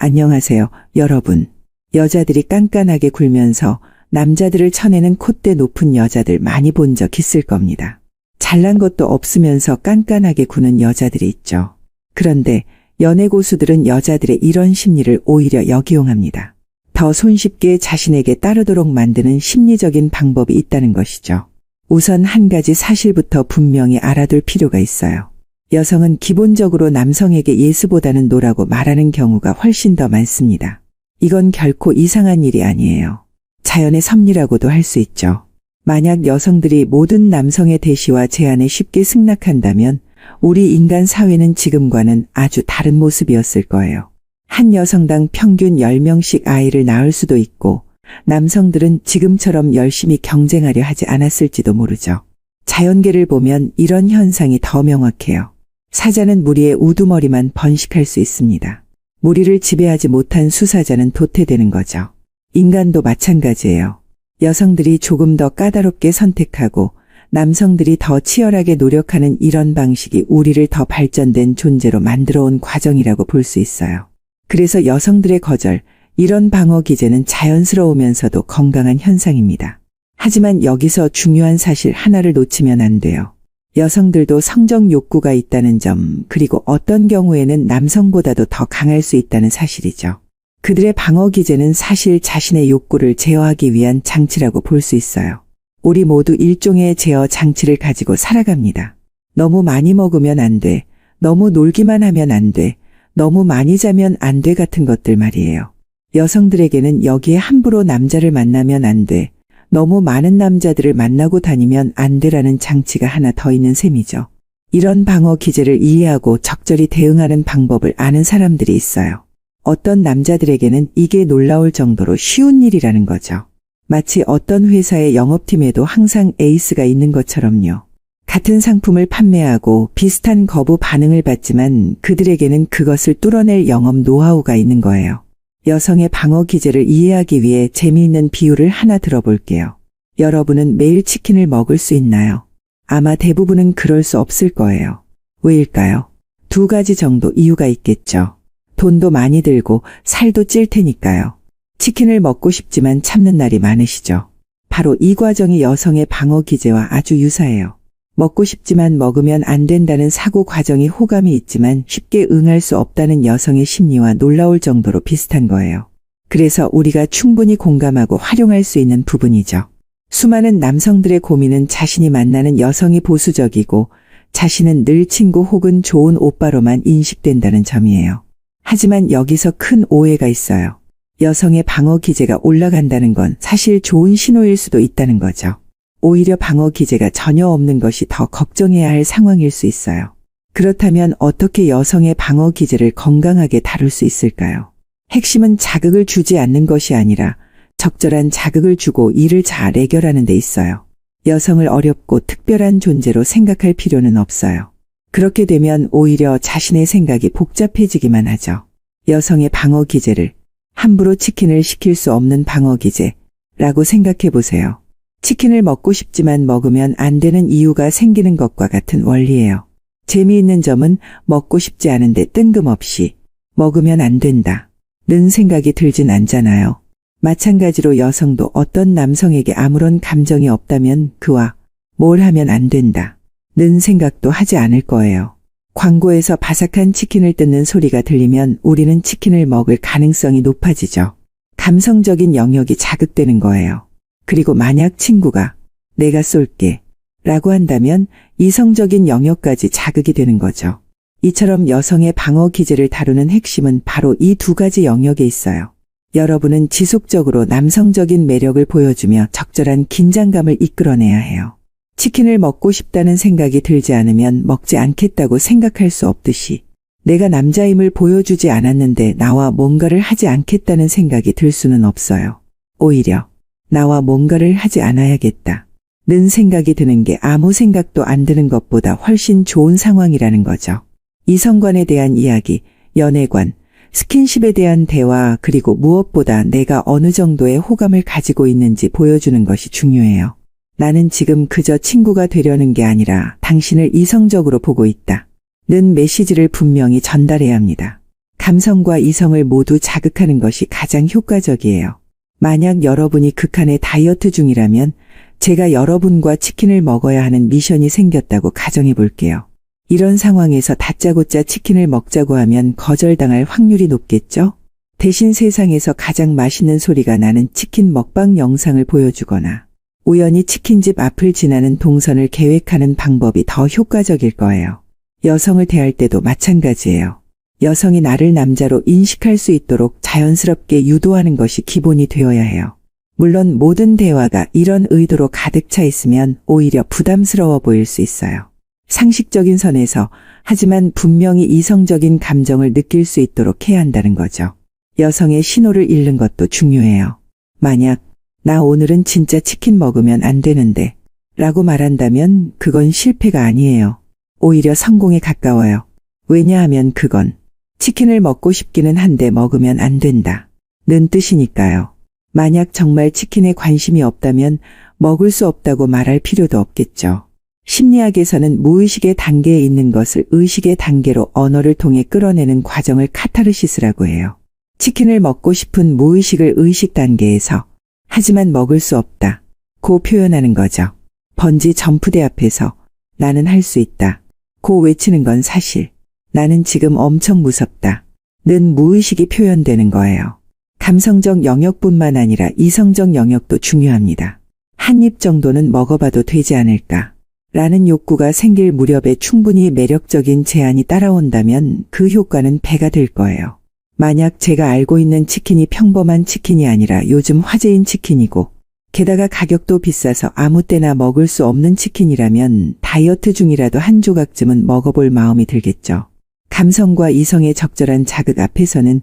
안녕하세요, 여러분. 여자들이 깐깐하게 굴면서 남자들을 쳐내는 콧대 높은 여자들 많이 본 적 있을 겁니다. 잘난 것도 없으면서 깐깐하게 구는 여자들이 있죠. 그런데 연애 고수들은 여자들의 이런 심리를 오히려 역이용합니다. 더 손쉽게 자신에게 따르도록 만드는 심리적인 방법이 있다는 것이죠. 우선 한 가지 사실부터 분명히 알아둘 필요가 있어요. 여성은 기본적으로 남성에게 예스보다는 노라고 말하는 경우가 훨씬 더 많습니다. 이건 결코 이상한 일이 아니에요. 자연의 섭리라고도 할 수 있죠. 만약 여성들이 모든 남성의 대시와 제안에 쉽게 승낙한다면 우리 인간 사회는 지금과는 아주 다른 모습이었을 거예요. 한 여성당 평균 10명씩 아이를 낳을 수도 있고 남성들은 지금처럼 열심히 경쟁하려 하지 않았을지도 모르죠. 자연계를 보면 이런 현상이 더 명확해요. 사자는 무리의 우두머리만 번식할 수 있습니다. 무리를 지배하지 못한 수사자는 도태되는 거죠. 인간도 마찬가지예요. 여성들이 조금 더 까다롭게 선택하고 남성들이 더 치열하게 노력하는 이런 방식이 우리를 더 발전된 존재로 만들어 온 과정이라고 볼 수 있어요. 그래서 여성들의 거절, 이런 방어 기제는 자연스러우면서도 건강한 현상입니다. 하지만 여기서 중요한 사실 하나를 놓치면 안 돼요. 여성들도 성적 욕구가 있다는 점, 그리고 어떤 경우에는 남성보다도 더 강할 수 있다는 사실이죠. 그들의 방어 기제는 사실 자신의 욕구를 제어하기 위한 장치라고 볼 수 있어요. 우리 모두 일종의 제어 장치를 가지고 살아갑니다. 너무 많이 먹으면 안 돼, 너무 놀기만 하면 안 돼, 너무 많이 자면 안 돼 같은 것들 말이에요. 여성들에게는 여기에 함부로 남자를 만나면 안 돼, 너무 많은 남자들을 만나고 다니면 안 돼라는 장치가 하나 더 있는 셈이죠. 이런 방어 기제를 이해하고 적절히 대응하는 방법을 아는 사람들이 있어요. 어떤 남자들에게는 이게 놀라울 정도로 쉬운 일이라는 거죠. 마치 어떤 회사의 영업팀에도 항상 에이스가 있는 것처럼요. 같은 상품을 판매하고 비슷한 거부 반응을 받지만 그들에게는 그것을 뚫어낼 영업 노하우가 있는 거예요. 여성의 방어 기제를 이해하기 위해 재미있는 비유를 하나 들어볼게요. 여러분은 매일 치킨을 먹을 수 있나요? 아마 대부분은 그럴 수 없을 거예요. 왜일까요? 두 가지 정도 이유가 있겠죠. 돈도 많이 들고 살도 찔 테니까요. 치킨을 먹고 싶지만 참는 날이 많으시죠. 바로 이 과정이 여성의 방어 기제와 아주 유사해요. 먹고 싶지만 먹으면 안 된다는 사고 과정이 호감이 있지만 쉽게 응할 수 없다는 여성의 심리와 놀라울 정도로 비슷한 거예요. 그래서 우리가 충분히 공감하고 활용할 수 있는 부분이죠. 수많은 남성들의 고민은 자신이 만나는 여성이 보수적이고 자신은 늘 친구 혹은 좋은 오빠로만 인식된다는 점이에요. 하지만 여기서 큰 오해가 있어요. 여성의 방어 기제가 올라간다는 건 사실 좋은 신호일 수도 있다는 거죠. 오히려 방어 기제가 전혀 없는 것이 더 걱정해야 할 상황일 수 있어요. 그렇다면 어떻게 여성의 방어 기제를 건강하게 다룰 수 있을까요? 핵심은 자극을 주지 않는 것이 아니라 적절한 자극을 주고 이를 잘 해결하는 데 있어요. 여성을 어렵고 특별한 존재로 생각할 필요는 없어요. 그렇게 되면 오히려 자신의 생각이 복잡해지기만 하죠. 여성의 방어 기제를 함부로 치킨을 시킬 수 없는 방어 기제라고 생각해 보세요. 치킨을 먹고 싶지만 먹으면 안 되는 이유가 생기는 것과 같은 원리예요. 재미있는 점은 먹고 싶지 않은데 뜬금없이 먹으면 안 된다는 생각이 들진 않잖아요. 마찬가지로 여성도 어떤 남성에게 아무런 감정이 없다면 그와 뭘 하면 안 된다는 생각도 하지 않을 거예요. 광고에서 바삭한 치킨을 뜯는 소리가 들리면 우리는 치킨을 먹을 가능성이 높아지죠. 감성적인 영역이 자극되는 거예요. 그리고 만약 친구가 내가 쏠게 라고 한다면 이성적인 영역까지 자극이 되는 거죠. 이처럼 여성의 방어 기제를 다루는 핵심은 바로 이 두 가지 영역에 있어요. 여러분은 지속적으로 남성적인 매력을 보여주며 적절한 긴장감을 이끌어내야 해요. 치킨을 먹고 싶다는 생각이 들지 않으면 먹지 않겠다고 생각할 수 없듯이 내가 남자임을 보여주지 않았는데 나와 뭔가를 하지 않겠다는 생각이 들 수는 없어요. 오히려 나와 뭔가를 하지 않아야겠다는 생각이 드는 게 아무 생각도 안 드는 것보다 훨씬 좋은 상황이라는 거죠. 이성관에 대한 이야기, 연애관, 스킨십에 대한 대화, 그리고 무엇보다 내가 어느 정도의 호감을 가지고 있는지 보여주는 것이 중요해요. 나는 지금 그저 친구가 되려는 게 아니라 당신을 이성적으로 보고 있다 는 메시지를 분명히 전달해야 합니다. 감성과 이성을 모두 자극하는 것이 가장 효과적이에요. 만약 여러분이 극한의 다이어트 중이라면 제가 여러분과 치킨을 먹어야 하는 미션이 생겼다고 가정해 볼게요. 이런 상황에서 다짜고짜 치킨을 먹자고 하면 거절당할 확률이 높겠죠? 대신 세상에서 가장 맛있는 소리가 나는 치킨 먹방 영상을 보여주거나 우연히 치킨집 앞을 지나는 동선을 계획하는 방법이 더 효과적일 거예요. 여성을 대할 때도 마찬가지예요. 여성이 나를 남자로 인식할 수 있도록 자연스럽게 유도하는 것이 기본이 되어야 해요. 물론 모든 대화가 이런 의도로 가득 차 있으면 오히려 부담스러워 보일 수 있어요. 상식적인 선에서 하지만 분명히 이성적인 감정을 느낄 수 있도록 해야 한다는 거죠. 여성의 신호를 읽는 것도 중요해요. 만약 나 오늘은 진짜 치킨 먹으면 안 되는데 라고 말한다면 그건 실패가 아니에요. 오히려 성공에 가까워요. 왜냐하면 그건 치킨을 먹고 싶기는 한데 먹으면 안 된다 는 뜻이니까요. 만약 정말 치킨에 관심이 없다면 먹을 수 없다고 말할 필요도 없겠죠. 심리학에서는 무의식의 단계에 있는 것을 의식의 단계로 언어를 통해 끌어내는 과정을 카타르시스라고 해요. 치킨을 먹고 싶은 무의식을 의식 단계에서 하지만 먹을 수 없다 고 표현하는 거죠. 번지 점프대 앞에서 나는 할 수 있다 고 외치는 건 사실 나는 지금 엄청 무섭다 는 무의식이 표현되는 거예요. 감성적 영역뿐만 아니라 이성적 영역도 중요합니다. 한 입 정도는 먹어봐도 되지 않을까 라는 욕구가 생길 무렵에 충분히 매력적인 제안이 따라온다면 그 효과는 배가 될 거예요. 만약 제가 알고 있는 치킨이 평범한 치킨이 아니라 요즘 화제인 치킨이고 게다가 가격도 비싸서 아무 때나 먹을 수 없는 치킨이라면 다이어트 중이라도 한 조각쯤은 먹어볼 마음이 들겠죠. 감성과 이성의 적절한 자극 앞에서는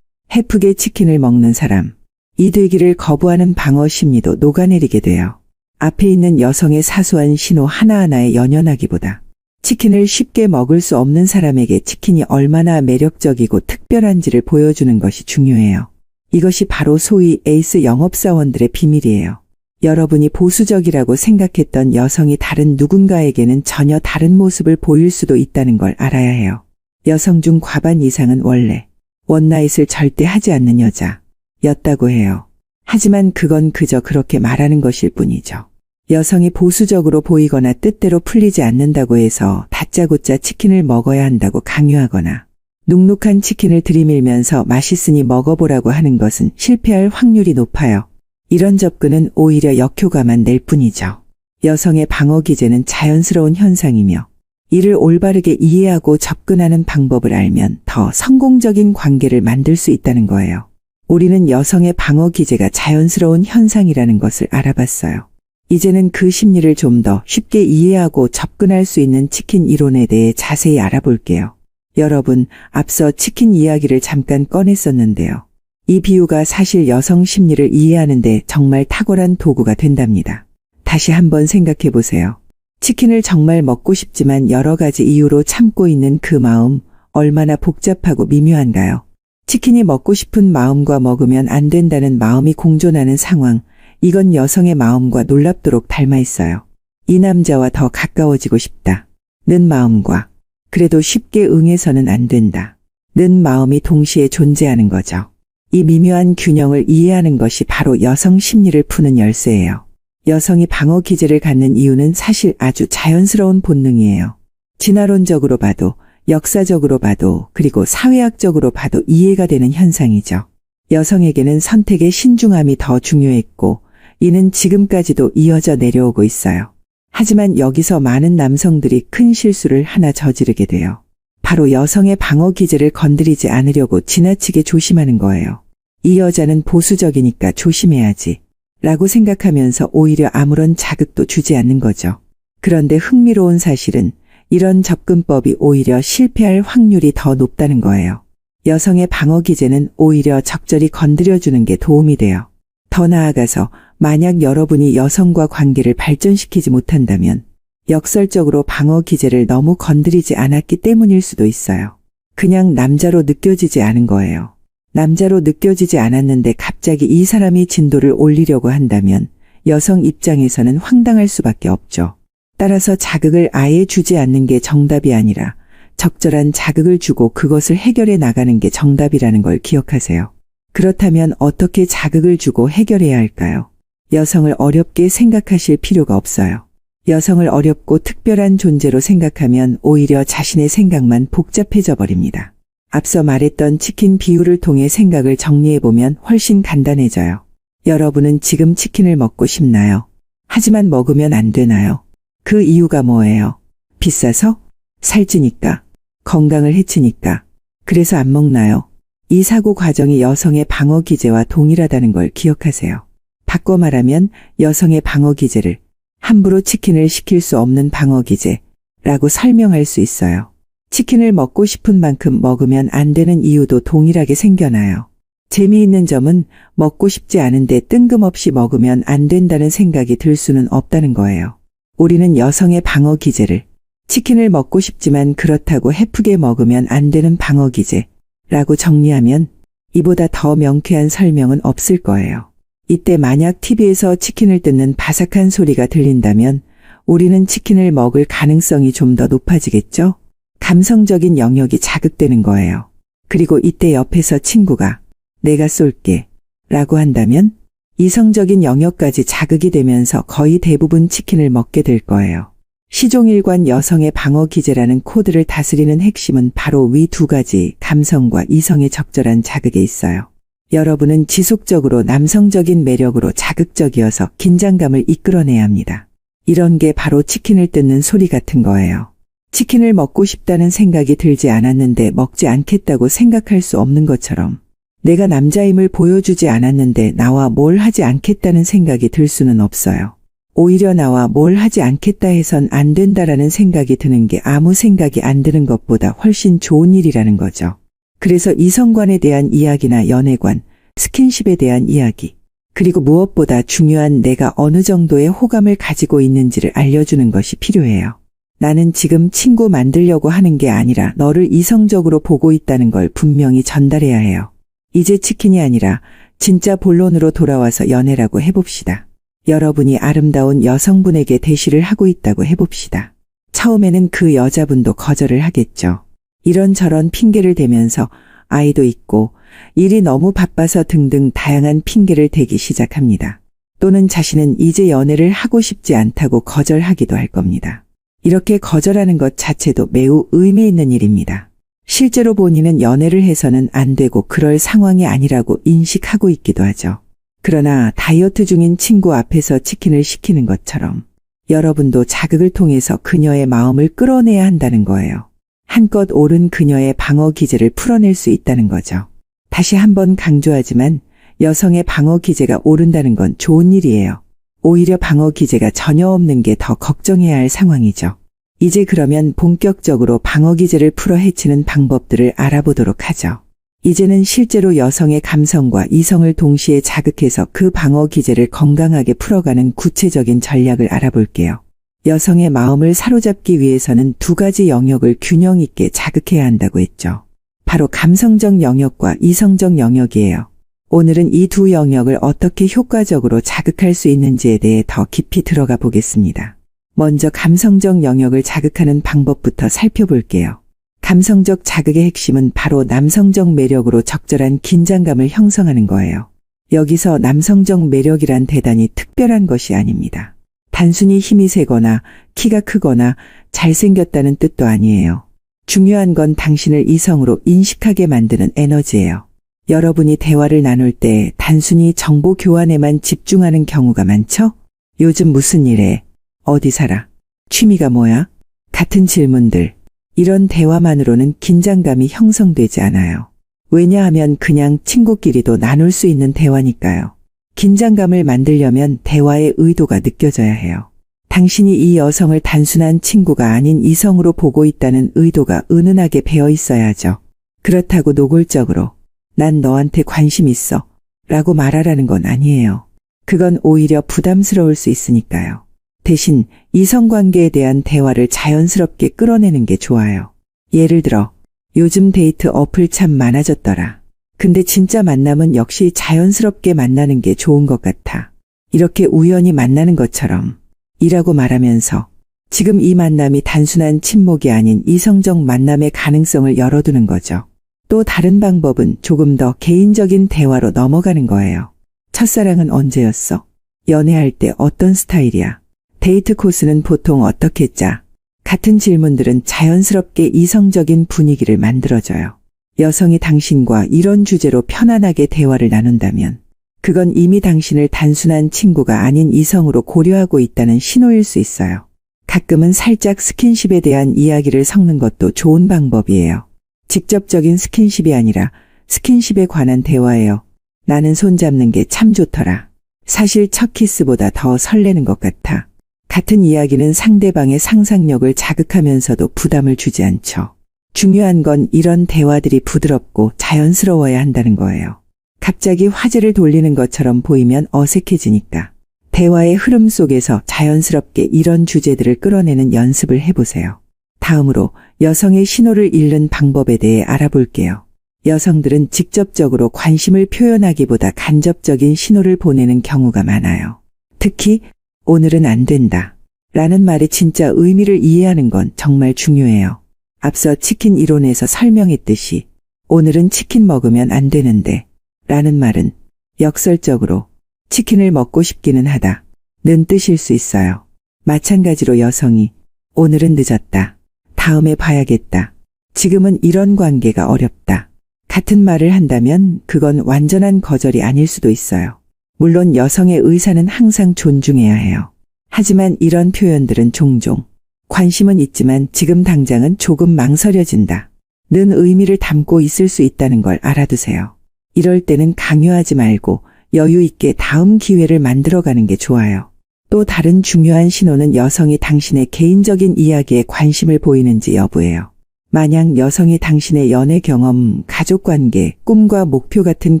해프게 치킨을 먹는 사람, 이 되기를 거부하는 방어 심리도 녹아내리게 돼요. 앞에 있는 여성의 사소한 신호 하나하나에 연연하기보다 치킨을 쉽게 먹을 수 없는 사람에게 치킨이 얼마나 매력적이고 특별한지를 보여주는 것이 중요해요. 이것이 바로 소위 에이스 영업사원들의 비밀이에요. 여러분이 보수적이라고 생각했던 여성이 다른 누군가에게는 전혀 다른 모습을 보일 수도 있다는 걸 알아야 해요. 여성 중 과반 이상은 원래 원나잇을 절대 하지 않는 여자였다고 해요. 하지만 그건 그저 그렇게 말하는 것일 뿐이죠. 여성이 보수적으로 보이거나 뜻대로 풀리지 않는다고 해서 다짜고짜 치킨을 먹어야 한다고 강요하거나 눅눅한 치킨을 들이밀면서 맛있으니 먹어보라고 하는 것은 실패할 확률이 높아요. 이런 접근은 오히려 역효과만 낼 뿐이죠. 여성의 방어 기제는 자연스러운 현상이며 이를 올바르게 이해하고 접근하는 방법을 알면 더 성공적인 관계를 만들 수 있다는 거예요. 우리는 여성의 방어 기제가 자연스러운 현상이라는 것을 알아봤어요. 이제는 그 심리를 좀 더 쉽게 이해하고 접근할 수 있는 치킨 이론에 대해 자세히 알아볼게요. 여러분, 앞서 치킨 이야기를 잠깐 꺼냈었는데요. 이 비유가 사실 여성 심리를 이해하는 데 정말 탁월한 도구가 된답니다. 다시 한번 생각해 보세요. 치킨을 정말 먹고 싶지만 여러 가지 이유로 참고 있는 그 마음, 얼마나 복잡하고 미묘한가요? 치킨이 먹고 싶은 마음과 먹으면 안 된다는 마음이 공존하는 상황, 이건 여성의 마음과 놀랍도록 닮아 있어요. 이 남자와 더 가까워지고 싶다 는 마음과 그래도 쉽게 응해서는 안 된다 는 마음이 동시에 존재하는 거죠. 이 미묘한 균형을 이해하는 것이 바로 여성 심리를 푸는 열쇠예요. 여성이 방어 기제를 갖는 이유는 사실 아주 자연스러운 본능이에요. 진화론적으로 봐도 역사적으로 봐도 그리고 사회학적으로 봐도 이해가 되는 현상이죠. 여성에게는 선택의 신중함이 더 중요했고 이는 지금까지도 이어져 내려오고 있어요. 하지만 여기서 많은 남성들이 큰 실수를 하나 저지르게 돼요. 바로 여성의 방어 기제를 건드리지 않으려고 지나치게 조심하는 거예요. 이 여자는 보수적이니까 조심해야지 라고 생각하면서 오히려 아무런 자극도 주지 않는 거죠. 그런데 흥미로운 사실은 이런 접근법이 오히려 실패할 확률이 더 높다는 거예요. 여성의 방어 기제는 오히려 적절히 건드려주는 게 도움이 돼요. 더 나아가서 만약 여러분이 여성과 관계를 발전시키지 못한다면 역설적으로 방어 기제를 너무 건드리지 않았기 때문일 수도 있어요. 그냥 남자로 느껴지지 않은 거예요. 남자로 느껴지지 않았는데 갑자기 이 사람이 진도를 올리려고 한다면 여성 입장에서는 황당할 수밖에 없죠. 따라서 자극을 아예 주지 않는 게 정답이 아니라 적절한 자극을 주고 그것을 해결해 나가는 게 정답이라는 걸 기억하세요. 그렇다면 어떻게 자극을 주고 해결해야 할까요? 여성을 어렵게 생각하실 필요가 없어요. 여성을 어렵고 특별한 존재로 생각하면 오히려 자신의 생각만 복잡해져 버립니다. 앞서 말했던 치킨 비유를 통해 생각을 정리해보면 훨씬 간단해져요. 여러분은 지금 치킨을 먹고 싶나요? 하지만 먹으면 안 되나요? 그 이유가 뭐예요? 비싸서? 살찌니까? 건강을 해치니까? 그래서 안 먹나요? 이 사고 과정이 여성의 방어 기제와 동일하다는 걸 기억하세요. 바꿔 말하면 여성의 방어 기제를 함부로 치킨을 시킬 수 없는 방어 기제라고 설명할 수 있어요. 치킨을 먹고 싶은 만큼 먹으면 안 되는 이유도 동일하게 생겨나요. 재미있는 점은 먹고 싶지 않은데 뜬금없이 먹으면 안 된다는 생각이 들 수는 없다는 거예요. 우리는 여성의 방어 기제를 치킨을 먹고 싶지만 그렇다고 해프게 먹으면 안 되는 방어 기제라고 정리하면 이보다 더 명쾌한 설명은 없을 거예요. 이때 만약 TV에서 치킨을 뜯는 바삭한 소리가 들린다면 우리는 치킨을 먹을 가능성이 좀 더 높아지겠죠? 감성적인 영역이 자극되는 거예요. 그리고 이때 옆에서 친구가 내가 쏠게 라고 한다면 이성적인 영역까지 자극이 되면서 거의 대부분 치킨을 먹게 될 거예요. 시종일관 여성의 방어 기제라는 코드를 다스리는 핵심은 바로 위 두 가지 감성과 이성의 적절한 자극에 있어요. 여러분은 지속적으로 남성적인 매력으로 자극적이어서 긴장감을 이끌어내야 합니다. 이런 게 바로 치킨을 뜯는 소리 같은 거예요. 치킨을 먹고 싶다는 생각이 들지 않았는데 먹지 않겠다고 생각할 수 없는 것처럼 내가 남자임을 보여주지 않았는데 나와 뭘 하지 않겠다는 생각이 들 수는 없어요. 오히려 나와 뭘 하지 않겠다 해선 안 된다라는 생각이 드는 게 아무 생각이 안 드는 것보다 훨씬 좋은 일이라는 거죠. 그래서 이성관에 대한 이야기나 연애관, 스킨십에 대한 이야기, 그리고 무엇보다 중요한 내가 어느 정도의 호감을 가지고 있는지를 알려주는 것이 필요해요. 나는 지금 친구 만들려고 하는 게 아니라 너를 이성적으로 보고 있다는 걸 분명히 전달해야 해요. 이제 치킨이 아니라 진짜 본론으로 돌아와서 연애라고 해봅시다. 여러분이 아름다운 여성분에게 대시를 하고 있다고 해봅시다. 처음에는 그 여자분도 거절을 하겠죠. 이런저런 핑계를 대면서 아이도 있고 일이 너무 바빠서 등등 다양한 핑계를 대기 시작합니다. 또는 자신은 이제 연애를 하고 싶지 않다고 거절하기도 할 겁니다. 이렇게 거절하는 것 자체도 매우 의미 있는 일입니다. 실제로 본인은 연애를 해서는 안 되고 그럴 상황이 아니라고 인식하고 있기도 하죠. 그러나 다이어트 중인 친구 앞에서 치킨을 시키는 것처럼 여러분도 자극을 통해서 그녀의 마음을 끌어내야 한다는 거예요. 한껏 오른 그녀의 방어 기제를 풀어낼 수 있다는 거죠. 다시 한번 강조하지만 여성의 방어 기제가 오른다는 건 좋은 일이에요. 오히려 방어 기제가 전혀 없는 게 더 걱정해야 할 상황이죠. 이제 그러면 본격적으로 방어 기제를 풀어 헤치는 방법들을 알아보도록 하죠. 이제는 실제로 여성의 감성과 이성을 동시에 자극해서 그 방어 기제를 건강하게 풀어가는 구체적인 전략을 알아볼게요. 여성의 마음을 사로잡기 위해서는 두 가지 영역을 균형 있게 자극해야 한다고 했죠. 바로 감성적 영역과 이성적 영역이에요. 오늘은 이 두 영역을 어떻게 효과적으로 자극할 수 있는지에 대해 더 깊이 들어가 보겠습니다. 먼저 감성적 영역을 자극하는 방법부터 살펴볼게요. 감성적 자극의 핵심은 바로 남성적 매력으로 적절한 긴장감을 형성하는 거예요. 여기서 남성적 매력이란 대단히 특별한 것이 아닙니다. 단순히 힘이 세거나 키가 크거나 잘생겼다는 뜻도 아니에요. 중요한 건 당신을 이성으로 인식하게 만드는 에너지예요. 여러분이 대화를 나눌 때 단순히 정보 교환에만 집중하는 경우가 많죠? 요즘 무슨 일 해? 어디 살아? 취미가 뭐야? 같은 질문들. 이런 대화만으로는 긴장감이 형성되지 않아요. 왜냐하면 그냥 친구끼리도 나눌 수 있는 대화니까요. 긴장감을 만들려면 대화의 의도가 느껴져야 해요. 당신이 이 여성을 단순한 친구가 아닌 이성으로 보고 있다는 의도가 은은하게 배어 있어야죠. 그렇다고 노골적으로 난 너한테 관심 있어 라고 말하라는 건 아니에요. 그건 오히려 부담스러울 수 있으니까요. 대신 이성관계에 대한 대화를 자연스럽게 끌어내는 게 좋아요. 예를 들어 요즘 데이트 어플 참 많아졌더라. 근데 진짜 만남은 역시 자연스럽게 만나는 게 좋은 것 같아. 이렇게 우연히 만나는 것처럼 이라고 말하면서 지금 이 만남이 단순한 친목이 아닌 이성적 만남의 가능성을 열어두는 거죠. 또 다른 방법은 조금 더 개인적인 대화로 넘어가는 거예요. 첫사랑은 언제였어? 연애할 때 어떤 스타일이야? 데이트 코스는 보통 어떻게 짜? 같은 질문들은 자연스럽게 이성적인 분위기를 만들어줘요. 여성이 당신과 이런 주제로 편안하게 대화를 나눈다면 그건 이미 당신을 단순한 친구가 아닌 이성으로 고려하고 있다는 신호일 수 있어요. 가끔은 살짝 스킨십에 대한 이야기를 섞는 것도 좋은 방법이에요. 직접적인 스킨십이 아니라 스킨십에 관한 대화예요. 나는 손 잡는 게 참 좋더라. 사실 첫 키스보다 더 설레는 것 같아. 같은 이야기는 상대방의 상상력을 자극하면서도 부담을 주지 않죠. 중요한 건 이런 대화들이 부드럽고 자연스러워야 한다는 거예요. 갑자기 화제를 돌리는 것처럼 보이면 어색해지니까. 대화의 흐름 속에서 자연스럽게 이런 주제들을 끌어내는 연습을 해보세요. 다음으로 여성의 신호를 읽는 방법에 대해 알아볼게요. 여성들은 직접적으로 관심을 표현하기보다 간접적인 신호를 보내는 경우가 많아요. 특히 오늘은 안 된다 라는 말의 진짜 의미를 이해하는 건 정말 중요해요. 앞서 치킨 이론에서 설명했듯이 오늘은 치킨 먹으면 안 되는데 라는 말은 역설적으로 치킨을 먹고 싶기는 하다 는 뜻일 수 있어요. 마찬가지로 여성이 오늘은 늦었다. 다음에 봐야겠다. 지금은 이런 관계가 어렵다. 같은 말을 한다면 그건 완전한 거절이 아닐 수도 있어요. 물론 여성의 의사는 항상 존중해야 해요. 하지만 이런 표현들은 종종 관심은 있지만 지금 당장은 조금 망설여진다 는 의미를 담고 있을 수 있다는 걸 알아두세요. 이럴 때는 강요하지 말고 여유 있게 다음 기회를 만들어가는 게 좋아요. 또 다른 중요한 신호는 여성이 당신의 개인적인 이야기에 관심을 보이는지 여부예요. 만약 여성이 당신의 연애 경험, 가족관계, 꿈과 목표 같은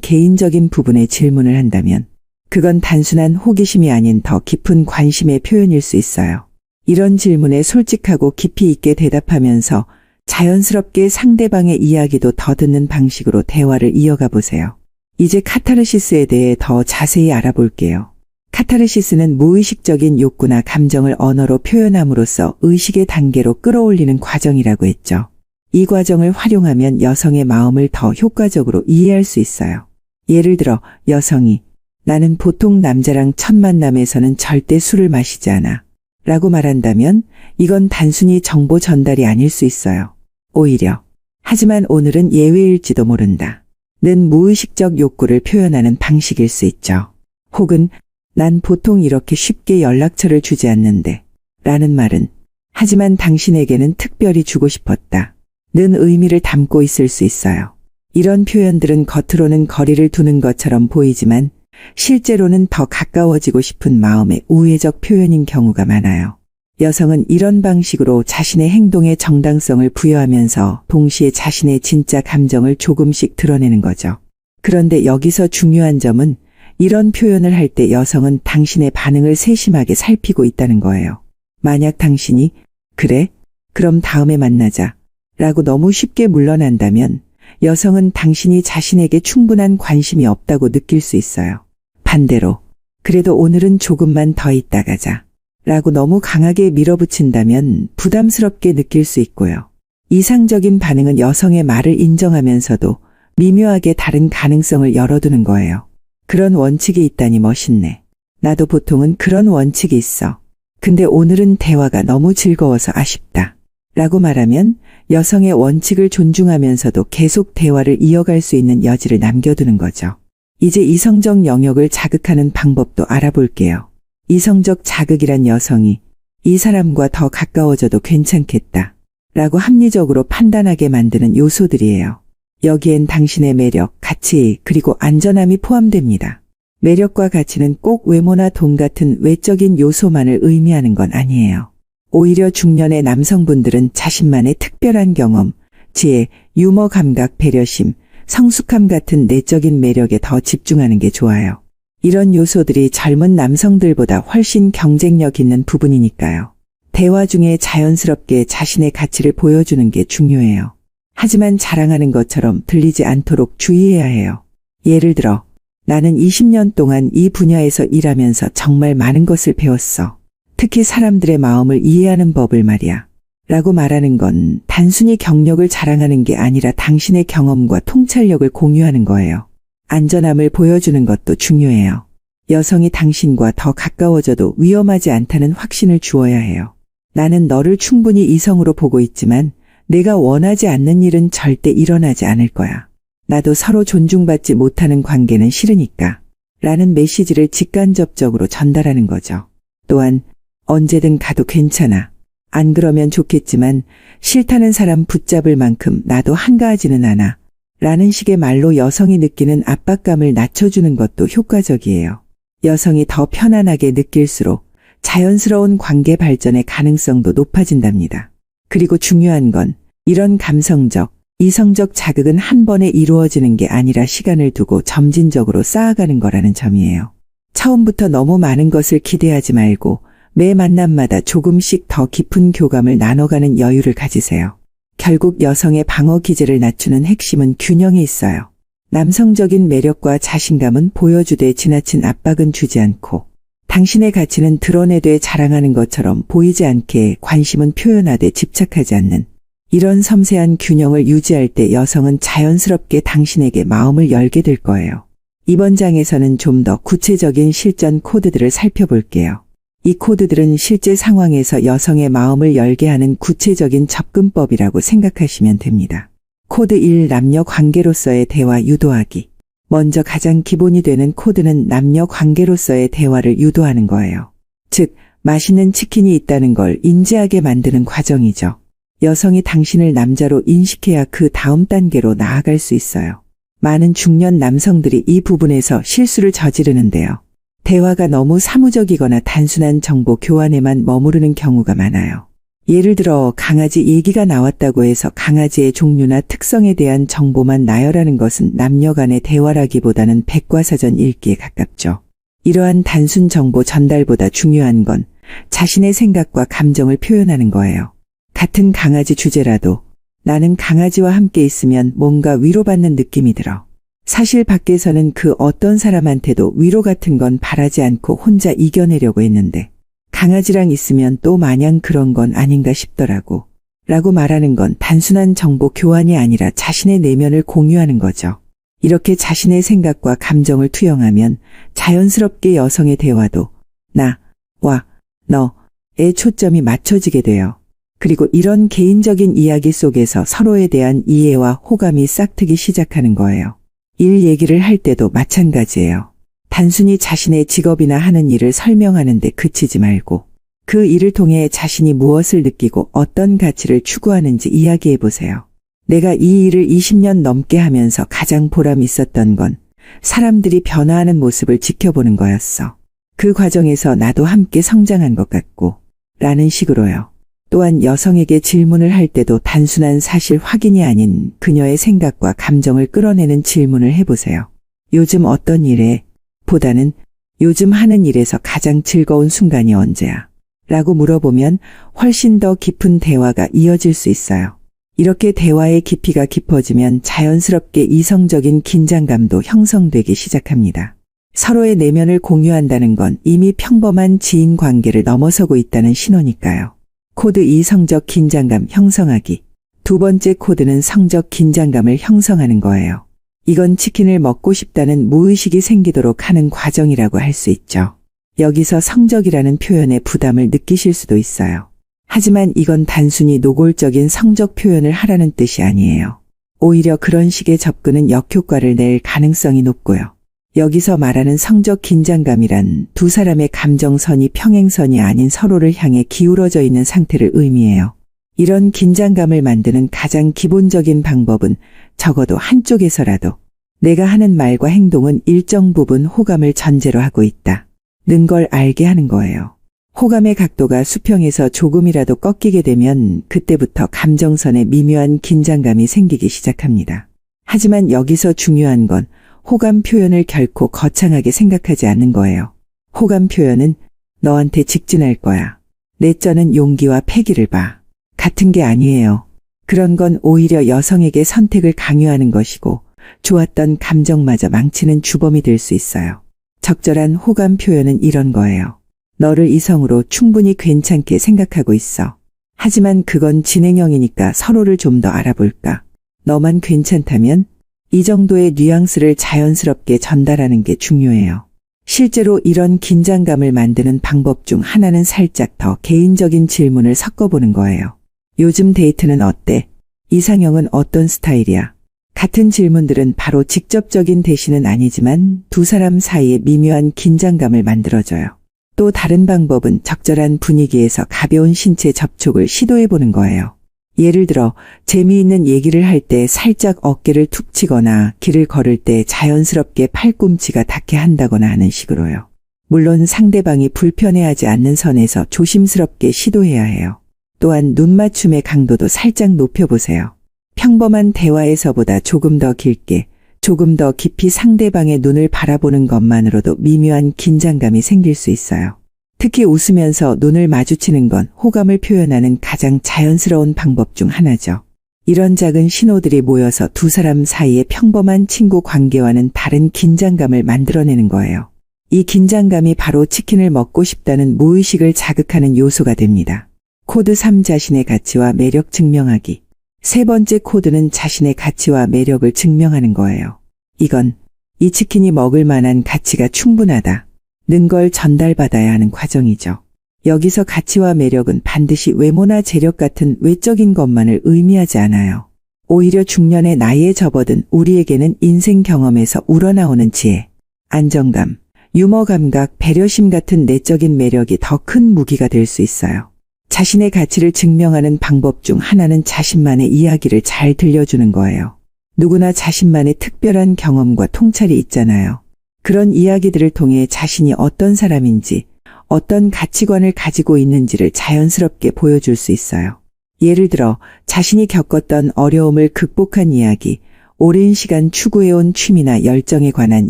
개인적인 부분에 질문을 한다면 그건 단순한 호기심이 아닌 더 깊은 관심의 표현일 수 있어요. 이런 질문에 솔직하고 깊이 있게 대답하면서 자연스럽게 상대방의 이야기도 더 듣는 방식으로 대화를 이어가 보세요. 이제 카타르시스에 대해 더 자세히 알아볼게요. 카타르시스는 무의식적인 욕구나 감정을 언어로 표현함으로써 의식의 단계로 끌어올리는 과정이라고 했죠. 이 과정을 활용하면 여성의 마음을 더 효과적으로 이해할 수 있어요. 예를 들어 여성이 나는 보통 남자랑 첫 만남에서는 절대 술을 마시지 않아 라고 말한다면 이건 단순히 정보 전달이 아닐 수 있어요. 오히려 하지만 오늘은 예외일지도 모른다 는 무의식적 욕구를 표현하는 방식일 수 있죠. 혹은 난 보통 이렇게 쉽게 연락처를 주지 않는데 라는 말은 하지만 당신에게는 특별히 주고 싶었다 는 의미를 담고 있을 수 있어요. 이런 표현들은 겉으로는 거리를 두는 것처럼 보이지만 실제로는 더 가까워지고 싶은 마음의 우회적 표현인 경우가 많아요. 여성은 이런 방식으로 자신의 행동에 정당성을 부여하면서 동시에 자신의 진짜 감정을 조금씩 드러내는 거죠. 그런데 여기서 중요한 점은 이런 표현을 할 때 여성은 당신의 반응을 세심하게 살피고 있다는 거예요. 만약 당신이 그래? 그럼 다음에 만나자 라고 너무 쉽게 물러난다면 여성은 당신이 자신에게 충분한 관심이 없다고 느낄 수 있어요. 반대로 그래도 오늘은 조금만 더 있다 가자 라고 너무 강하게 밀어붙인다면 부담스럽게 느낄 수 있고요. 이상적인 반응은 여성의 말을 인정하면서도 미묘하게 다른 가능성을 열어두는 거예요. 그런 원칙이 있다니 멋있네. 나도 보통은 그런 원칙이 있어. 근데 오늘은 대화가 너무 즐거워서 아쉽다 라고 말하면 여성의 원칙을 존중하면서도 계속 대화를 이어갈 수 있는 여지를 남겨두는 거죠. 이제 이성적 영역을 자극하는 방법도 알아볼게요. 이성적 자극이란 여성이 이 사람과 더 가까워져도 괜찮겠다 라고 합리적으로 판단하게 만드는 요소들이에요. 여기엔 당신의 매력, 가치, 그리고 안전함이 포함됩니다. 매력과 가치는 꼭 외모나 돈 같은 외적인 요소만을 의미하는 건 아니에요. 오히려 중년의 남성분들은 자신만의 특별한 경험, 지혜, 유머 감각, 배려심, 성숙함 같은 내적인 매력에 더 집중하는 게 좋아요. 이런 요소들이 젊은 남성들보다 훨씬 경쟁력 있는 부분이니까요. 대화 중에 자연스럽게 자신의 가치를 보여주는 게 중요해요. 하지만 자랑하는 것처럼 들리지 않도록 주의해야 해요. 예를 들어 나는 20년 동안 이 분야에서 일하면서 정말 많은 것을 배웠어. 특히 사람들의 마음을 이해하는 법을 말이야. 라고 말하는 건 단순히 경력을 자랑하는 게 아니라 당신의 경험과 통찰력을 공유하는 거예요. 안전함을 보여주는 것도 중요해요. 여성이 당신과 더 가까워져도 위험하지 않다는 확신을 주어야 해요. 나는 너를 충분히 이성으로 보고 있지만 내가 원하지 않는 일은 절대 일어나지 않을 거야. 나도 서로 존중받지 못하는 관계는 싫으니까. 라는 메시지를 직간접적으로 전달하는 거죠. 또한 언제든 가도 괜찮아. 안 그러면 좋겠지만 싫다는 사람 붙잡을 만큼 나도 한가하지는 않아. 라는 식의 말로 여성이 느끼는 압박감을 낮춰주는 것도 효과적이에요. 여성이 더 편안하게 느낄수록 자연스러운 관계 발전의 가능성도 높아진답니다. 그리고 중요한 건 이런 감성적, 이성적 자극은 한 번에 이루어지는 게 아니라 시간을 두고 점진적으로 쌓아가는 거라는 점이에요. 처음부터 너무 많은 것을 기대하지 말고 매 만남마다 조금씩 더 깊은 교감을 나눠가는 여유를 가지세요. 결국 여성의 방어 기제를 낮추는 핵심은 균형에 있어요. 남성적인 매력과 자신감은 보여주되 지나친 압박은 주지 않고 당신의 가치는 드러내되 자랑하는 것처럼 보이지 않게 관심은 표현하되 집착하지 않는 이런 섬세한 균형을 유지할 때 여성은 자연스럽게 당신에게 마음을 열게 될 거예요. 이번 장에서는 좀 더 구체적인 실전 코드들을 살펴볼게요. 이 코드들은 실제 상황에서 여성의 마음을 열게 하는 구체적인 접근법이라고 생각하시면 됩니다. 코드 1. 남녀 관계로서의 대화 유도하기. 먼저 가장 기본이 되는 코드는 남녀 관계로서의 대화를 유도하는 거예요. 즉, 맛있는 치킨이 있다는 걸 인지하게 만드는 과정이죠. 여성이 당신을 남자로 인식해야 그 다음 단계로 나아갈 수 있어요. 많은 중년 남성들이 이 부분에서 실수를 저지르는데요. 대화가 너무 사무적이거나 단순한 정보 교환에만 머무르는 경우가 많아요. 예를 들어 강아지 얘기가 나왔다고 해서 강아지의 종류나 특성에 대한 정보만 나열하는 것은 남녀 간의 대화라기보다는 백과사전 읽기에 가깝죠. 이러한 단순 정보 전달보다 중요한 건 자신의 생각과 감정을 표현하는 거예요. 같은 강아지 주제라도 나는 강아지와 함께 있으면 뭔가 위로받는 느낌이 들어. 사실 밖에서는 그 어떤 사람한테도 위로 같은 건 바라지 않고 혼자 이겨내려고 했는데 강아지랑 있으면 또 마냥 그런 건 아닌가 싶더라고. 라고 말하는 건 단순한 정보 교환이 아니라 자신의 내면을 공유하는 거죠. 이렇게 자신의 생각과 감정을 투영하면 자연스럽게 여성의 대화도 나, 와, 너의 초점이 맞춰지게 돼요. 그리고 이런 개인적인 이야기 속에서 서로에 대한 이해와 호감이 싹트기 시작하는 거예요. 일 얘기를 할 때도 마찬가지예요. 단순히 자신의 직업이나 하는 일을 설명하는 데 그치지 말고 그 일을 통해 자신이 무엇을 느끼고 어떤 가치를 추구하는지 이야기해 보세요. 내가 이 일을 20년 넘게 하면서 가장 보람 있었던 건 사람들이 변화하는 모습을 지켜보는 거였어. 그 과정에서 나도 함께 성장한 것 같고 라는 식으로요. 또한 여성에게 질문을 할 때도 단순한 사실 확인이 아닌 그녀의 생각과 감정을 끌어내는 질문을 해보세요. 요즘 어떤 일에? 보다는 요즘 하는 일에서 가장 즐거운 순간이 언제야? 라고 물어보면 훨씬 더 깊은 대화가 이어질 수 있어요. 이렇게 대화의 깊이가 깊어지면 자연스럽게 이성적인 긴장감도 형성되기 시작합니다. 서로의 내면을 공유한다는 건 이미 평범한 지인 관계를 넘어서고 있다는 신호니까요. 코드 2. 성적 긴장감 형성하기. 두 번째 코드는 성적 긴장감을 형성하는 거예요. 이건 치킨을 먹고 싶다는 무의식이 생기도록 하는 과정이라고 할 수 있죠. 여기서 성적이라는 표현에 부담을 느끼실 수도 있어요. 하지만 이건 단순히 노골적인 성적 표현을 하라는 뜻이 아니에요. 오히려 그런 식의 접근은 역효과를 낼 가능성이 높고요. 여기서 말하는 성적 긴장감이란 두 사람의 감정선이 평행선이 아닌 서로를 향해 기울어져 있는 상태를 의미해요. 이런 긴장감을 만드는 가장 기본적인 방법은 적어도 한쪽에서라도 내가 하는 말과 행동은 일정 부분 호감을 전제로 하고 있다. 는 걸 알게 하는 거예요. 호감의 각도가 수평에서 조금이라도 꺾이게 되면 그때부터 감정선에 미묘한 긴장감이 생기기 시작합니다. 하지만 여기서 중요한 건 호감 표현을 결코 거창하게 생각하지 않는 거예요. 호감 표현은 너한테 직진할 거야. 내쩌는 용기와 패기를 봐. 같은 게 아니에요. 그런 건 오히려 여성에게 선택을 강요하는 것이고 좋았던 감정마저 망치는 주범이 될 수 있어요. 적절한 호감 표현은 이런 거예요. 너를 이성으로 충분히 괜찮게 생각하고 있어. 하지만 그건 진행형이니까 서로를 좀 더 알아볼까. 너만 괜찮다면 이 정도의 뉘앙스를 자연스럽게 전달하는 게 중요해요. 실제로 이런 긴장감을 만드는 방법 중 하나는 살짝 더 개인적인 질문을 섞어보는 거예요. 요즘 데이트는 어때? 이상형은 어떤 스타일이야? 같은 질문들은 바로 직접적인 대시는 아니지만 두 사람 사이에 미묘한 긴장감을 만들어줘요. 또 다른 방법은 적절한 분위기에서 가벼운 신체 접촉을 시도해보는 거예요. 예를 들어 재미있는 얘기를 할 때 살짝 어깨를 툭 치거나 길을 걸을 때 자연스럽게 팔꿈치가 닿게 한다거나 하는 식으로요. 물론 상대방이 불편해하지 않는 선에서 조심스럽게 시도해야 해요. 또한 눈 맞춤의 강도도 살짝 높여보세요. 평범한 대화에서보다 조금 더 길게, 조금 더 깊이 상대방의 눈을 바라보는 것만으로도 미묘한 긴장감이 생길 수 있어요. 특히 웃으면서 눈을 마주치는 건 호감을 표현하는 가장 자연스러운 방법 중 하나죠. 이런 작은 신호들이 모여서 두 사람 사이의 평범한 친구 관계와는 다른 긴장감을 만들어내는 거예요. 이 긴장감이 바로 치킨을 먹고 싶다는 무의식을 자극하는 요소가 됩니다. 코드 3 자신의 가치와 매력 증명하기. 세 번째 코드는 자신의 가치와 매력을 증명하는 거예요. 이건 이 치킨이 먹을 만한 가치가 충분하다. 는 걸 전달받아야 하는 과정이죠. 여기서 가치와 매력은 반드시 외모나 재력 같은 외적인 것만을 의미하지 않아요. 오히려 중년의 나이에 접어든 우리에게는 인생 경험에서 우러나오는 지혜, 안정감, 유머 감각, 배려심 같은 내적인 매력이 더 큰 무기가 될 수 있어요. 자신의 가치를 증명하는 방법 중 하나는 자신만의 이야기를 잘 들려주는 거예요. 누구나 자신만의 특별한 경험과 통찰이 있잖아요. 그런 이야기들을 통해 자신이 어떤 사람인지, 어떤 가치관을 가지고 있는지를 자연스럽게 보여줄 수 있어요. 예를 들어 자신이 겪었던 어려움을 극복한 이야기, 오랜 시간 추구해온 취미나 열정에 관한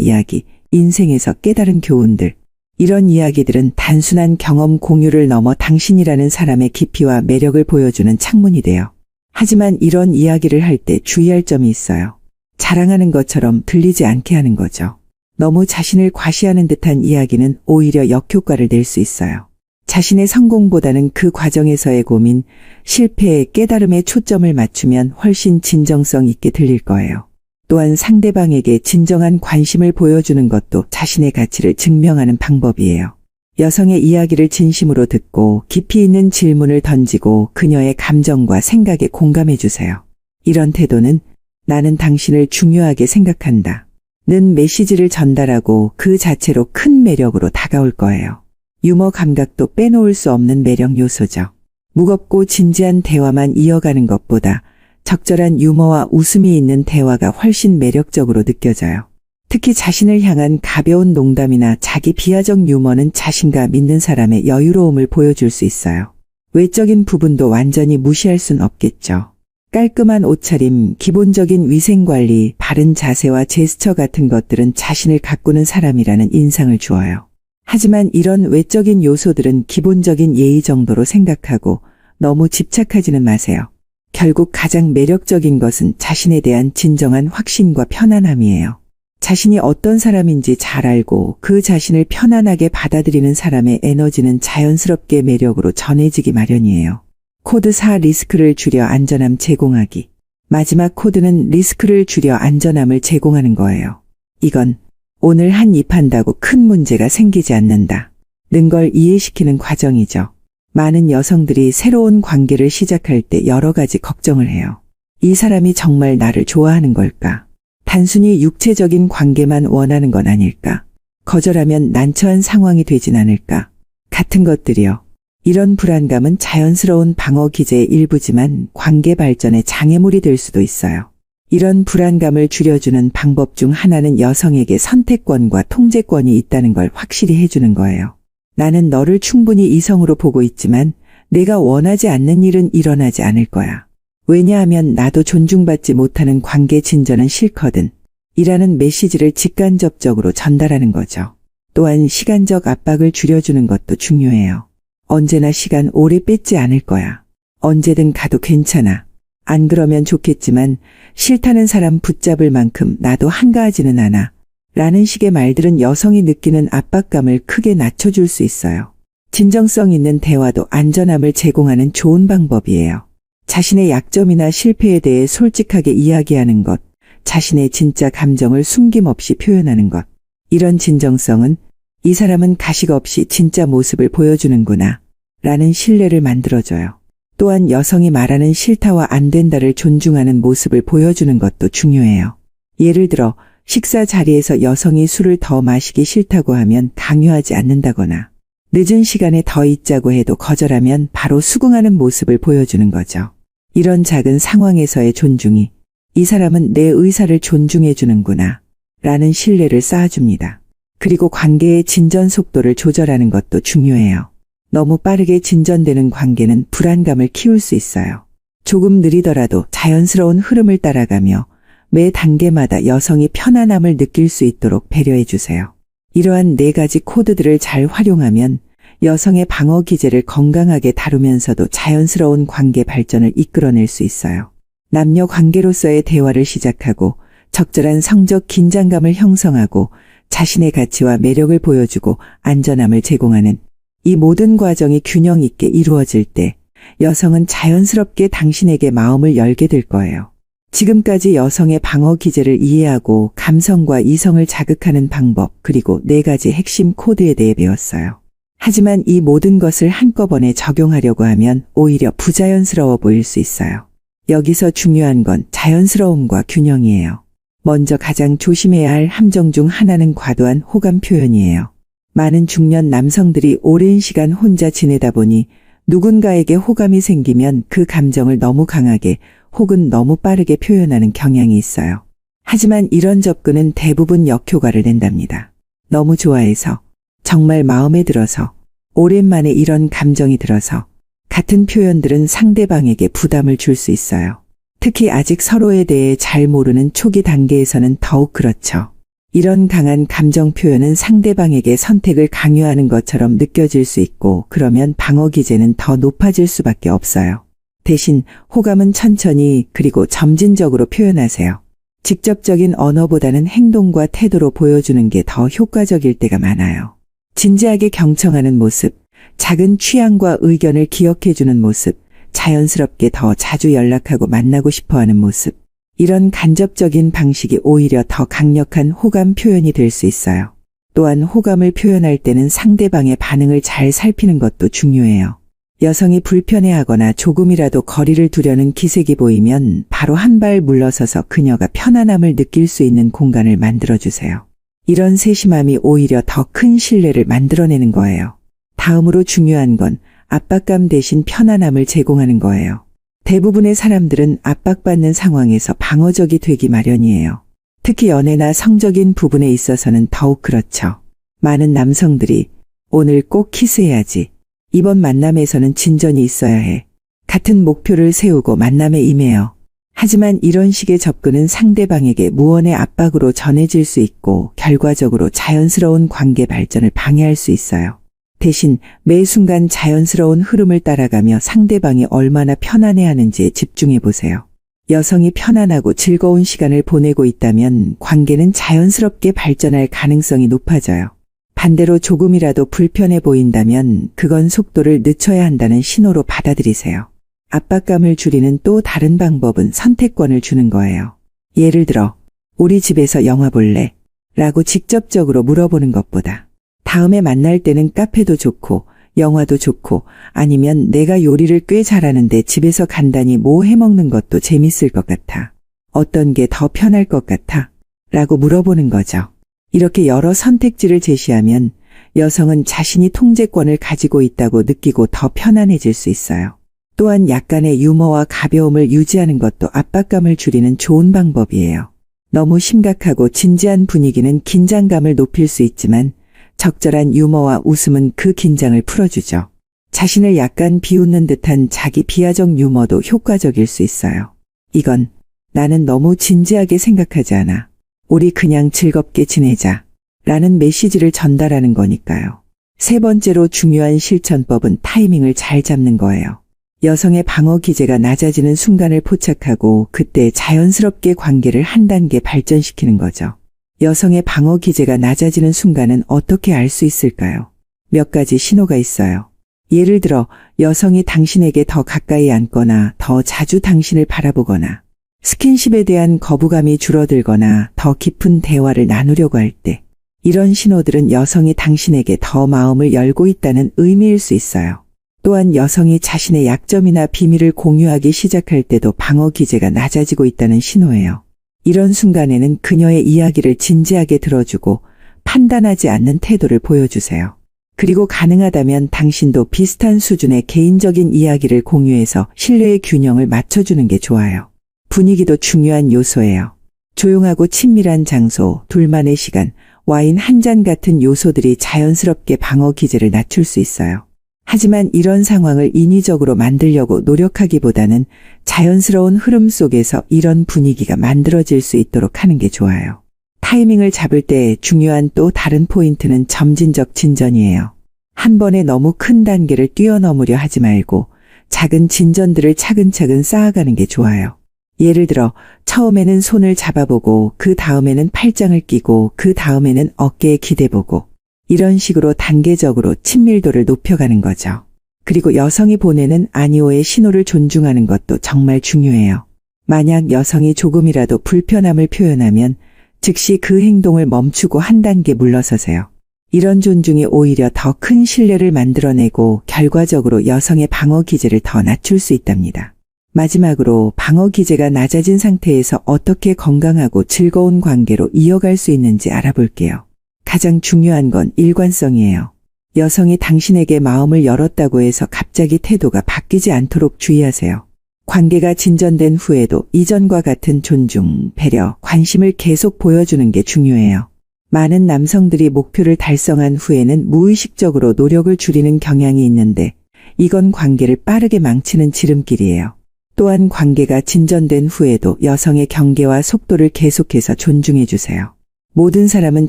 이야기, 인생에서 깨달은 교훈들. 이런 이야기들은 단순한 경험 공유를 넘어 당신이라는 사람의 깊이와 매력을 보여주는 창문이 돼요. 하지만 이런 이야기를 할 때 주의할 점이 있어요. 자랑하는 것처럼 들리지 않게 하는 거죠. 너무 자신을 과시하는 듯한 이야기는 오히려 역효과를 낼 수 있어요. 자신의 성공보다는 그 과정에서의 고민, 실패의 깨달음에 초점을 맞추면 훨씬 진정성 있게 들릴 거예요. 또한 상대방에게 진정한 관심을 보여주는 것도 자신의 가치를 증명하는 방법이에요. 여성의 이야기를 진심으로 듣고 깊이 있는 질문을 던지고 그녀의 감정과 생각에 공감해 주세요. 이런 태도는 나는 당신을 중요하게 생각한다. 는 메시지를 전달하고 그 자체로 큰 매력으로 다가올 거예요. 유머 감각도 빼놓을 수 없는 매력 요소죠. 무겁고 진지한 대화만 이어가는 것보다 적절한 유머와 웃음이 있는 대화가 훨씬 매력적으로 느껴져요. 특히 자신을 향한 가벼운 농담이나 자기 비하적 유머는 자신감 있는 사람의 여유로움을 보여줄 수 있어요. 외적인 부분도 완전히 무시할 순 없겠죠. 깔끔한 옷차림, 기본적인 위생관리, 바른 자세와 제스처 같은 것들은 자신을 가꾸는 사람이라는 인상을 주어요. 하지만 이런 외적인 요소들은 기본적인 예의 정도로 생각하고 너무 집착하지는 마세요. 결국 가장 매력적인 것은 자신에 대한 진정한 확신과 편안함이에요. 자신이 어떤 사람인지 잘 알고 그 자신을 편안하게 받아들이는 사람의 에너지는 자연스럽게 매력으로 전해지기 마련이에요. 코드 4 리스크를 줄여 안전함 제공하기. 마지막 코드는 리스크를 줄여 안전함을 제공하는 거예요. 이건 오늘 한 입 한다고 큰 문제가 생기지 않는다. 는 걸 이해시키는 과정이죠. 많은 여성들이 새로운 관계를 시작할 때 여러 가지 걱정을 해요. 이 사람이 정말 나를 좋아하는 걸까? 단순히 육체적인 관계만 원하는 건 아닐까? 거절하면 난처한 상황이 되진 않을까? 같은 것들이요. 이런 불안감은 자연스러운 방어 기제의 일부지만 관계 발전에 장애물이 될 수도 있어요. 이런 불안감을 줄여주는 방법 중 하나는 여성에게 선택권과 통제권이 있다는 걸 확실히 해주는 거예요. 나는 너를 충분히 이성으로 보고 있지만 내가 원하지 않는 일은 일어나지 않을 거야. 왜냐하면 나도 존중받지 못하는 관계 진전은 싫거든. 이라는 메시지를 직간접적으로 전달하는 거죠. 또한 시간적 압박을 줄여주는 것도 중요해요. 언제나 시간 오래 뺏지 않을 거야. 언제든 가도 괜찮아. 안 그러면 좋겠지만 싫다는 사람 붙잡을 만큼 나도 한가하지는 않아. 라는 식의 말들은 여성이 느끼는 압박감을 크게 낮춰줄 수 있어요. 진정성 있는 대화도 안전함을 제공하는 좋은 방법이에요. 자신의 약점이나 실패에 대해 솔직하게 이야기하는 것, 자신의 진짜 감정을 숨김없이 표현하는 것. 이런 진정성은 이 사람은 가식 없이 진짜 모습을 보여주는구나 라는 신뢰를 만들어줘요. 또한 여성이 말하는 싫다와 안 된다를 존중하는 모습을 보여주는 것도 중요해요. 예를 들어 식사 자리에서 여성이 술을 더 마시기 싫다고 하면 강요하지 않는다거나 늦은 시간에 더 있자고 해도 거절하면 바로 수긍하는 모습을 보여주는 거죠. 이런 작은 상황에서의 존중이 이 사람은 내 의사를 존중해 주는구나 라는 신뢰를 쌓아줍니다. 그리고 관계의 진전 속도를 조절하는 것도 중요해요. 너무 빠르게 진전되는 관계는 불안감을 키울 수 있어요. 조금 느리더라도 자연스러운 흐름을 따라가며 매 단계마다 여성이 편안함을 느낄 수 있도록 배려해 주세요. 이러한 4가지 코드들을 잘 활용하면 여성의 방어 기제를 건강하게 다루면서도 자연스러운 관계 발전을 이끌어낼 수 있어요. 남녀 관계로서의 대화를 시작하고 적절한 성적 긴장감을 형성하고 자신의 가치와 매력을 보여주고 안전함을 제공하는 이 모든 과정이 균형 있게 이루어질 때 여성은 자연스럽게 당신에게 마음을 열게 될 거예요. 지금까지 여성의 방어 기제를 이해하고 감성과 이성을 자극하는 방법 그리고 4가지 핵심 코드에 대해 배웠어요. 하지만 이 모든 것을 한꺼번에 적용하려고 하면 오히려 부자연스러워 보일 수 있어요. 여기서 중요한 건 자연스러움과 균형이에요. 먼저 가장 조심해야 할 함정 중 하나는 과도한 호감 표현이에요. 많은 중년 남성들이 오랜 시간 혼자 지내다 보니 누군가에게 호감이 생기면 그 감정을 너무 강하게 혹은 너무 빠르게 표현하는 경향이 있어요. 하지만 이런 접근은 대부분 역효과를 낸답니다. 너무 좋아해서, 정말 마음에 들어서, 오랜만에 이런 감정이 들어서 같은 표현들은 상대방에게 부담을 줄 수 있어요. 특히 아직 서로에 대해 잘 모르는 초기 단계에서는 더욱 그렇죠. 이런 강한 감정 표현은 상대방에게 선택을 강요하는 것처럼 느껴질 수 있고 그러면 방어 기제는 더 높아질 수밖에 없어요. 대신 호감은 천천히 그리고 점진적으로 표현하세요. 직접적인 언어보다는 행동과 태도로 보여주는 게 더 효과적일 때가 많아요. 진지하게 경청하는 모습, 작은 취향과 의견을 기억해주는 모습, 자연스럽게 더 자주 연락하고 만나고 싶어하는 모습. 이런 간접적인 방식이 오히려 더 강력한 호감 표현이 될 수 있어요. 또한 호감을 표현할 때는 상대방의 반응을 잘 살피는 것도 중요해요. 여성이 불편해하거나 조금이라도 거리를 두려는 기색이 보이면 바로 한 발 물러서서 그녀가 편안함을 느낄 수 있는 공간을 만들어주세요. 이런 세심함이 오히려 더 큰 신뢰를 만들어내는 거예요. 다음으로 중요한 건 압박감 대신 편안함을 제공하는 거예요. 대부분의 사람들은 압박받는 상황에서 방어적이 되기 마련이에요. 특히 연애나 성적인 부분에 있어서는 더욱 그렇죠. 많은 남성들이 오늘 꼭 키스해야지. 이번 만남에서는 진전이 있어야 해. 같은 목표를 세우고 만남에 임해요. 하지만 이런 식의 접근은 상대방에게 무언의 압박으로 전해질 수 있고 결과적으로 자연스러운 관계 발전을 방해할 수 있어요. 대신 매 순간 자연스러운 흐름을 따라가며 상대방이 얼마나 편안해하는지에 집중해 보세요. 여성이 편안하고 즐거운 시간을 보내고 있다면 관계는 자연스럽게 발전할 가능성이 높아져요. 반대로 조금이라도 불편해 보인다면 그건 속도를 늦춰야 한다는 신호로 받아들이세요. 압박감을 줄이는 또 다른 방법은 선택권을 주는 거예요. 예를 들어, 우리 집에서 영화 볼래? 라고 직접적으로 물어보는 것보다 다음에 만날 때는 카페도 좋고 영화도 좋고 아니면 내가 요리를 꽤 잘하는데 집에서 간단히 뭐 해먹는 것도 재밌을 것 같아. 어떤 게 더 편할 것 같아? 라고 물어보는 거죠. 이렇게 여러 선택지를 제시하면 여성은 자신이 통제권을 가지고 있다고 느끼고 더 편안해질 수 있어요. 또한 약간의 유머와 가벼움을 유지하는 것도 압박감을 줄이는 좋은 방법이에요. 너무 심각하고 진지한 분위기는 긴장감을 높일 수 있지만 적절한 유머와 웃음은 그 긴장을 풀어주죠. 자신을 약간 비웃는 듯한 자기 비하적 유머도 효과적일 수 있어요. 이건 나는 너무 진지하게 생각하지 않아. 우리 그냥 즐겁게 지내자. 라는 메시지를 전달하는 거니까요. 3번째로 중요한 실천법은 타이밍을 잘 잡는 거예요. 여성의 방어 기제가 낮아지는 순간을 포착하고 그때 자연스럽게 관계를 한 단계 발전시키는 거죠. 여성의 방어 기제가 낮아지는 순간은 어떻게 알 수 있을까요? 몇 가지 신호가 있어요. 예를 들어 여성이 당신에게 더 가까이 앉거나 더 자주 당신을 바라보거나 스킨십에 대한 거부감이 줄어들거나 더 깊은 대화를 나누려고 할 때, 이런 신호들은 여성이 당신에게 더 마음을 열고 있다는 의미일 수 있어요. 또한 여성이 자신의 약점이나 비밀을 공유하기 시작할 때도 방어 기제가 낮아지고 있다는 신호예요. 이런 순간에는 그녀의 이야기를 진지하게 들어주고 판단하지 않는 태도를 보여주세요. 그리고 가능하다면 당신도 비슷한 수준의 개인적인 이야기를 공유해서 신뢰의 균형을 맞춰주는 게 좋아요. 분위기도 중요한 요소예요. 조용하고 친밀한 장소, 둘만의 시간, 와인 한 잔 같은 요소들이 자연스럽게 방어 기제를 낮출 수 있어요. 하지만 이런 상황을 인위적으로 만들려고 노력하기보다는 자연스러운 흐름 속에서 이런 분위기가 만들어질 수 있도록 하는 게 좋아요. 타이밍을 잡을 때 중요한 또 다른 포인트는 점진적 진전이에요. 한 번에 너무 큰 단계를 뛰어넘으려 하지 말고 작은 진전들을 차근차근 쌓아가는 게 좋아요. 예를 들어 처음에는 손을 잡아보고 그 다음에는 팔짱을 끼고 그 다음에는 어깨에 기대보고 이런 식으로 단계적으로 친밀도를 높여가는 거죠. 그리고 여성이 보내는 아니오의 신호를 존중하는 것도 정말 중요해요. 만약 여성이 조금이라도 불편함을 표현하면 즉시 그 행동을 멈추고 한 단계 물러서세요. 이런 존중이 오히려 더 큰 신뢰를 만들어내고 결과적으로 여성의 방어 기제를 더 낮출 수 있답니다. 마지막으로 방어 기제가 낮아진 상태에서 어떻게 건강하고 즐거운 관계로 이어갈 수 있는지 알아볼게요. 가장 중요한 건 일관성이에요. 여성이 당신에게 마음을 열었다고 해서 갑자기 태도가 바뀌지 않도록 주의하세요. 관계가 진전된 후에도 이전과 같은 존중, 배려, 관심을 계속 보여주는 게 중요해요. 많은 남성들이 목표를 달성한 후에는 무의식적으로 노력을 줄이는 경향이 있는데 이건 관계를 빠르게 망치는 지름길이에요. 또한 관계가 진전된 후에도 여성의 경계와 속도를 계속해서 존중해 주세요. 모든 사람은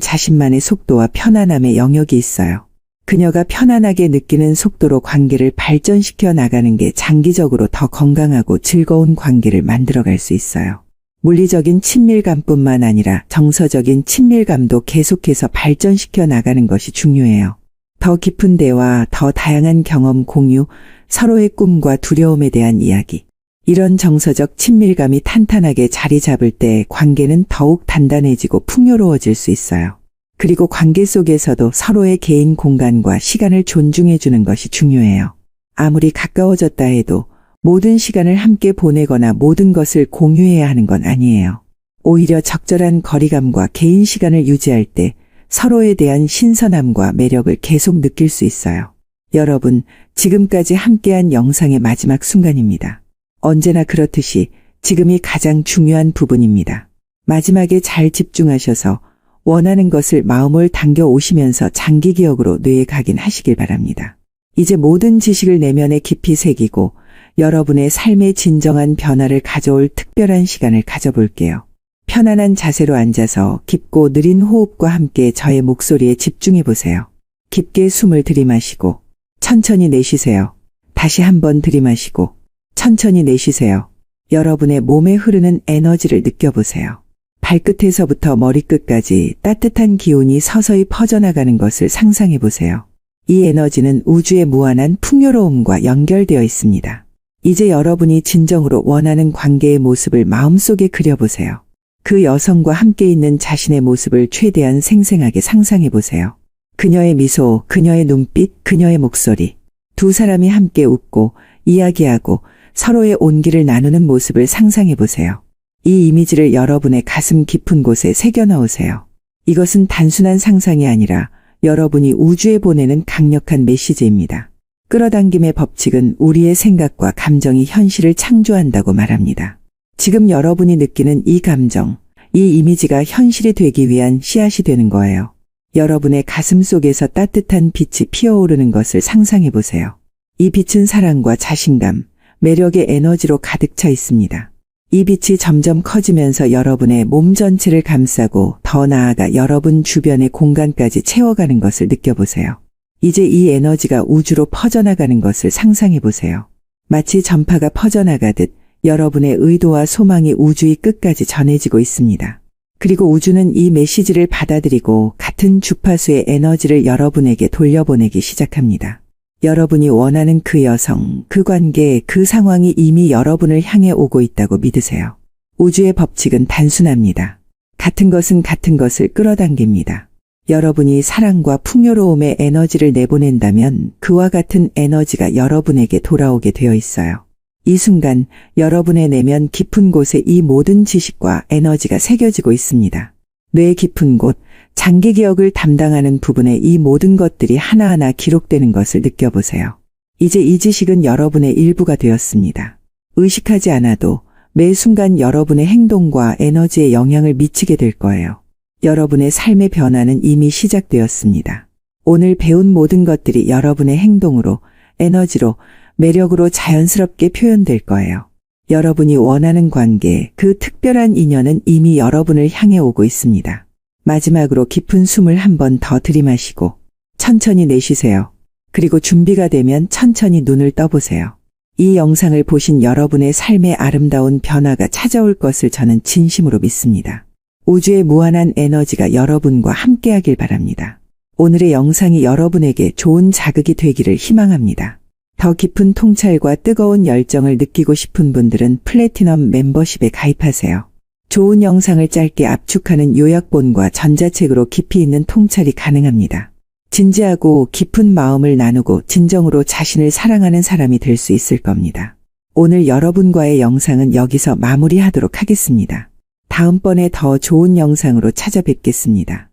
자신만의 속도와 편안함의 영역이 있어요. 그녀가 편안하게 느끼는 속도로 관계를 발전시켜 나가는 게 장기적으로 더 건강하고 즐거운 관계를 만들어갈 수 있어요. 물리적인 친밀감뿐만 아니라 정서적인 친밀감도 계속해서 발전시켜 나가는 것이 중요해요. 더 깊은 대화, 더 다양한 경험 공유, 서로의 꿈과 두려움에 대한 이야기. 이런 정서적 친밀감이 탄탄하게 자리 잡을 때 관계는 더욱 단단해지고 풍요로워질 수 있어요. 그리고 관계 속에서도 서로의 개인 공간과 시간을 존중해 주는 것이 중요해요. 아무리 가까워졌다 해도 모든 시간을 함께 보내거나 모든 것을 공유해야 하는 건 아니에요. 오히려 적절한 거리감과 개인 시간을 유지할 때 서로에 대한 신선함과 매력을 계속 느낄 수 있어요. 여러분, 지금까지 함께한 영상의 마지막 순간입니다. 언제나 그렇듯이 지금이 가장 중요한 부분입니다. 마지막에 잘 집중하셔서 원하는 것을 마음을 당겨 오시면서 장기 기억으로 뇌에 각인하시길 바랍니다. 이제 모든 지식을 내면에 깊이 새기고 여러분의 삶의 진정한 변화를 가져올 특별한 시간을 가져볼게요. 편안한 자세로 앉아서 깊고 느린 호흡과 함께 저의 목소리에 집중해 보세요. 깊게 숨을 들이마시고 천천히 내쉬세요. 다시 한번 들이마시고 천천히 내쉬세요. 여러분의 몸에 흐르는 에너지를 느껴보세요. 발끝에서부터 머리끝까지 따뜻한 기운이 서서히 퍼져나가는 것을 상상해 보세요. 이 에너지는 우주의 무한한 풍요로움과 연결되어 있습니다. 이제 여러분이 진정으로 원하는 관계의 모습을 마음속에 그려보세요. 그 여성과 함께 있는 자신의 모습을 최대한 생생하게 상상해 보세요. 그녀의 미소, 그녀의 눈빛, 그녀의 목소리. 두 사람이 함께 웃고 이야기하고 서로의 온기를 나누는 모습을 상상해 보세요. 이 이미지를 여러분의 가슴 깊은 곳에 새겨 넣으세요. 이것은 단순한 상상이 아니라 여러분이 우주에 보내는 강력한 메시지입니다. 끌어당김의 법칙은 우리의 생각과 감정이 현실을 창조한다고 말합니다. 지금 여러분이 느끼는 이 감정, 이 이미지가 현실이 되기 위한 씨앗이 되는 거예요. 여러분의 가슴 속에서 따뜻한 빛이 피어오르는 것을 상상해 보세요. 이 빛은 사랑과 자신감, 매력의 에너지로 가득 차 있습니다. 이 빛이 점점 커지면서 여러분의 몸 전체를 감싸고 더 나아가 여러분 주변의 공간까지 채워가는 것을 느껴보세요. 이제 이 에너지가 우주로 퍼져나가는 것을 상상해 보세요. 마치 전파가 퍼져나가듯 여러분의 의도와 소망이 우주의 끝까지 전해지고 있습니다. 그리고 우주는 이 메시지를 받아들이고 같은 주파수의 에너지를 여러분에게 돌려보내기 시작합니다. 여러분이 원하는 그 여성, 그 관계, 그 상황이 이미 여러분을 향해 오고 있다고 믿으세요. 우주의 법칙은 단순합니다. 같은 것은 같은 것을 끌어당깁니다. 여러분이 사랑과 풍요로움의 에너지를 내보낸다면 그와 같은 에너지가 여러분에게 돌아오게 되어 있어요. 이 순간 여러분의 내면 깊은 곳에 이 모든 지식과 에너지가 새겨지고 있습니다. 뇌 깊은 곳, 장기 기억을 담당하는 부분에 이 모든 것들이 하나하나 기록되는 것을 느껴보세요. 이제 이 지식은 여러분의 일부가 되었습니다. 의식하지 않아도 매 순간 여러분의 행동과 에너지에 영향을 미치게 될 거예요. 여러분의 삶의 변화는 이미 시작되었습니다. 오늘 배운 모든 것들이 여러분의 행동으로, 에너지로, 매력으로 자연스럽게 표현될 거예요. 여러분이 원하는 관계, 그 특별한 인연은 이미 여러분을 향해 오고 있습니다. 마지막으로 깊은 숨을 한 번 더 들이마시고 천천히 내쉬세요. 그리고 준비가 되면 천천히 눈을 떠보세요. 이 영상을 보신 여러분의 삶에 아름다운 변화가 찾아올 것을 저는 진심으로 믿습니다. 우주의 무한한 에너지가 여러분과 함께하길 바랍니다. 오늘의 영상이 여러분에게 좋은 자극이 되기를 희망합니다. 더 깊은 통찰과 뜨거운 열정을 느끼고 싶은 분들은 플래티넘 멤버십에 가입하세요. 좋은 영상을 짧게 압축하는 요약본과 전자책으로 깊이 있는 통찰이 가능합니다. 진지하고 깊은 마음을 나누고 진정으로 자신을 사랑하는 사람이 될 수 있을 겁니다. 오늘 여러분과의 영상은 여기서 마무리하도록 하겠습니다. 다음번에 더 좋은 영상으로 찾아뵙겠습니다.